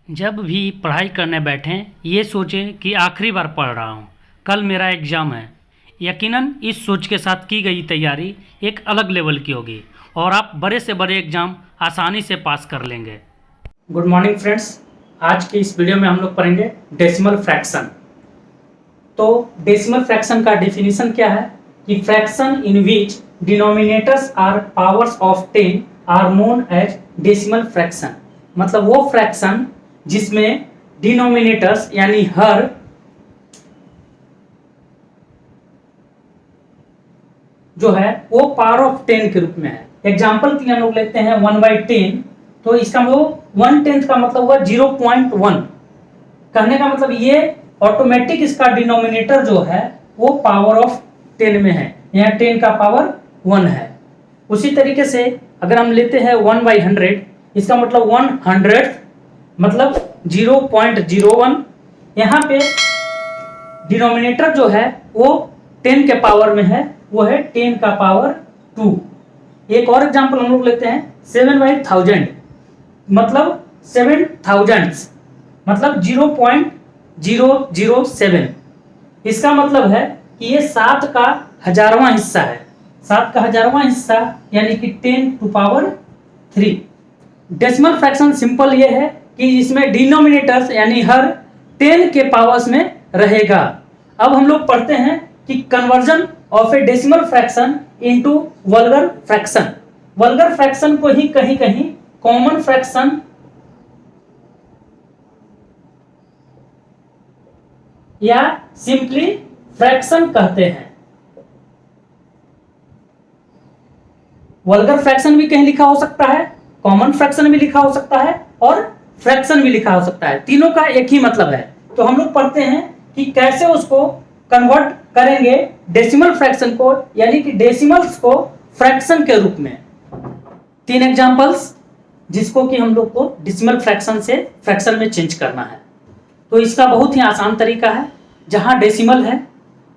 जब भी पढ़ाई करने बैठें ये सोचें कि आखिरी बार पढ़ रहा हूँ, कल मेरा एग्ज़ाम है। यकीनन इस सोच के साथ की गई तैयारी एक अलग लेवल की होगी और आप बड़े से बड़े एग्ज़ाम आसानी से पास कर लेंगे। गुड मॉर्निंग फ्रेंड्स, आज की इस वीडियो में हम लोग पढ़ेंगे डेसिमल फ्रैक्शन। तो डेसिमल फ्रैक्शन का डेफिनेशन क्या है कि fraction in which denominators are powers of 10 are known as decimal fraction. मतलब वो फ्रैक्शन जिसमें डिनोमिनेटर्स यानी हर जो है वो पावर ऑफ 10 के रूप में है। एग्जाम्पल के लिए हम लोग लेते हैं 1/10, तो इसका वो 1/10 का मतलब हुआ 0.1। कहने का मतलब ये ऑटोमेटिक इसका डिनोमिनेटर जो है वो पावर ऑफ 10 में है, यहाँ 10 का पावर 1 है। उसी तरीके से अगर हम लेते हैं 1/100, इसका मतलब 1/100 मतलब 0.01। यहाँ पे डिनोमिनेटर जो है वो 10 के पावर में है, वो है 10 का पावर 2। एक और एग्जांपल हम लोग लेते हैं 7/1000, मतलब 7000 मतलब 0.007। इसका मतलब है कि ये 7 का 1000वां हिस्सा है। 7 का 1000वां हिस्सा यानी कि 10⁻3। डेसिमल फ्रैक्शन सिंपल ये है कि इसमें डिनोमिनेटर्स यानी हर 10 के पावर्स में रहेगा। अब हम लोग पढ़ते हैं कि conversion of A decimal fraction into vulgar fraction. Vulgar fraction को ही कहीं कहीं कॉमन फ्रैक्शन या सिंपली फ्रैक्शन कहते हैं। वल्गर फ्रैक्शन भी कहीं लिखा हो सकता है, कॉमन फ्रैक्शन भी लिखा हो सकता है और फ्रैक्शन भी लिखा हो सकता है। तीनों का एक ही मतलब है। तो हम लोग पढ़ते हैं कि कैसे उसको कन्वर्ट करेंगे डेसिमल फ्रैक्शन को, यानी कि डेसिमल्स को फ्रैक्शन के रूप में। 3 एग्जांपल्स जिसको कि हम लोग को डेसिमल फ्रैक्शन से फ्रैक्शन में चेंज करना है। तो इसका बहुत ही आसान तरीका है। जहां डेसिमल है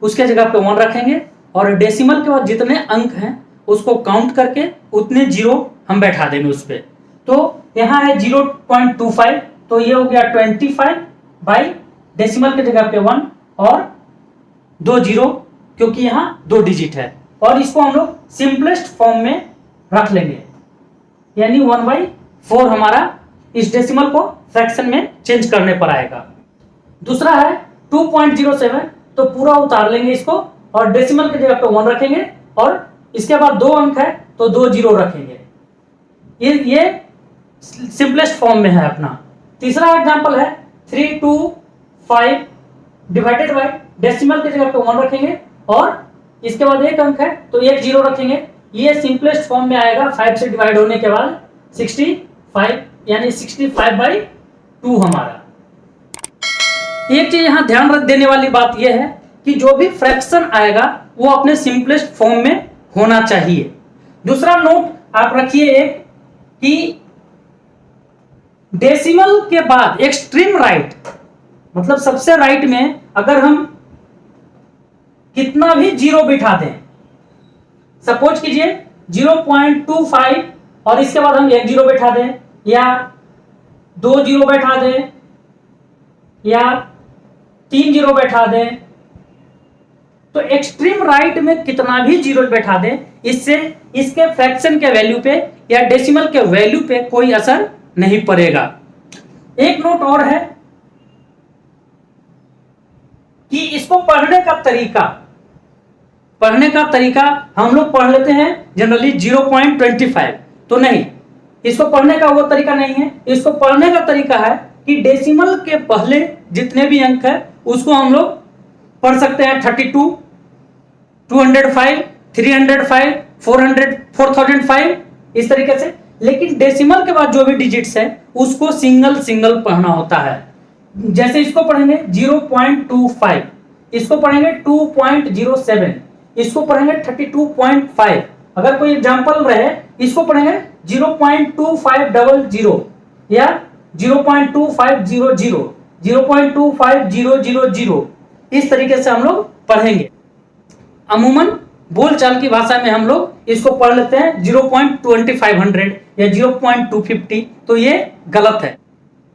उसके जगह पे 1 रखेंगे और डेसिमल के बाद जितने अंक हैं उसको काउंट करके उतने जीरो हम बैठा देंगे उस पर। तो यहाँ है 0.25, तो ये हो गया 25 बाई डेसिमल के जगह पे 1 और 2 जीरो, क्योंकि यहाँ 2 डिजिट है। और इसको हम लोग सिंपलेस्ट फॉर्म में रख लेंगे, यानी 1/4 हमारा इस डेसिमल को फ्रैक्शन में चेंज करने पर आएगा। दूसरा है 2.07, तो पूरा उतार लेंगे इसको और डेसिमल के जगह पे 1 रखेंगे और इसके बाद 2 अंक है तो 2 जीरो रखेंगे। ये सिंपलेस्ट फॉर्म में है अपना। तीसरा एग्जांपल है 325 डिवाइडेड बाय डेसिमल के जगह पे 1 रखेंगे और इसके बाद 1 अंक है तो 1 जीरो रखेंगे। ये सिंपलेस्ट फॉर्म में आएगा 5 से डिवाइड होने के बाद 65, यानी 65/2 हमारा। एक चीज यहाँ ध्यान रख देने वाली बात यह है कि जो भी फ्रैक्शन आएगा वो अपने सिंपलेस्ट फॉर्म में होना चाहिए। दूसरा नोट आप रखिए एक कि डेसिमल के बाद एक्सट्रीम राइट, मतलब सबसे राइट में अगर हम कितना भी जीरो बिठा दें, सपोज कीजिए 0.25 और इसके बाद हम 1 जीरो बैठा दें या 2 जीरो बैठा दें या 3 जीरो बैठा दें, तो एक्सट्रीम राइट में कितना भी जीरो बैठा दें, इससे इसके फ्रैक्शन के वैल्यू पे या डेसिमल के वैल्यू पे कोई असर नहीं पड़ेगा। एक नोट और है कि इसको पढ़ने का तरीका हम लोग पढ़ लेते हैं जनरली 0.25, तो नहीं, इसको पढ़ने का वो तरीका नहीं है। इसको पढ़ने का तरीका है कि डेसिमल के पहले जितने भी अंक है उसको हम लोग पढ़ सकते हैं 32, 205, 305, 400, 4005 इस तरीके से। लेकिन डेसिमल के बाद जो भी डिजिट्स है उसको सिंगल पढ़ना होता है। जैसे इसको पढ़ेंगे 0.25, इसको पढ़ेंगे 2.07, इसको पढ़ेंगे 32.5। अगर कोई एग्जांपल रहे इसको पढ़ेंगे 0.2500 या 0.2500, 0.25000, इस तरीके से हम लोग पढ़ेंगे। अमूमन बोलचाल की भाषा में हम लोग इसको पढ़ लेते हैं 0.2500 या 0.250, तो ये गलत है।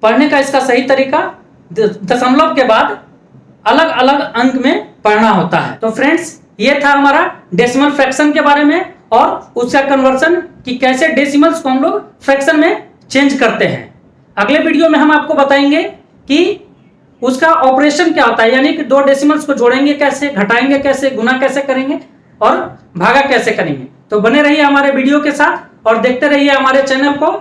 पढ़ने का इसका सही तरीका दशमलव के बाद अलग अलग अंक में पढ़ना होता है। तो फ्रेंड्स, ये था हमारा डेसिमल फ्रैक्शन के बारे में और उसका कन्वर्सन कि कैसे डेसिमल्स को हम लोग फ्रैक्शन में चेंज करते हैं। अगले वीडियो में हम आपको बताएंगे कि उसका ऑपरेशन क्या होता है, यानी कि दो डेसिमल्स को जोड़ेंगे कैसे, घटाएंगे कैसे, गुना कैसे करेंगे और भागा कैसे करेंगे। तो बने रहिए हमारे वीडियो के साथ और देखते रहिए हमारे चैनल को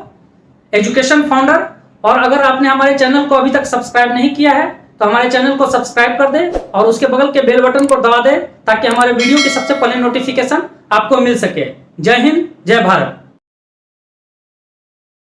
एजुकेशन फाउंडर। और अगर आपने हमारे चैनल को अभी तक सब्सक्राइब नहीं किया है तो हमारे चैनल को सब्सक्राइब कर दे और उसके बगल के बेल बटन को दबा दे ताकि हमारे वीडियो की सबसे पहले नोटिफिकेशन आपको मिल सके। जय हिंद, जय भारत।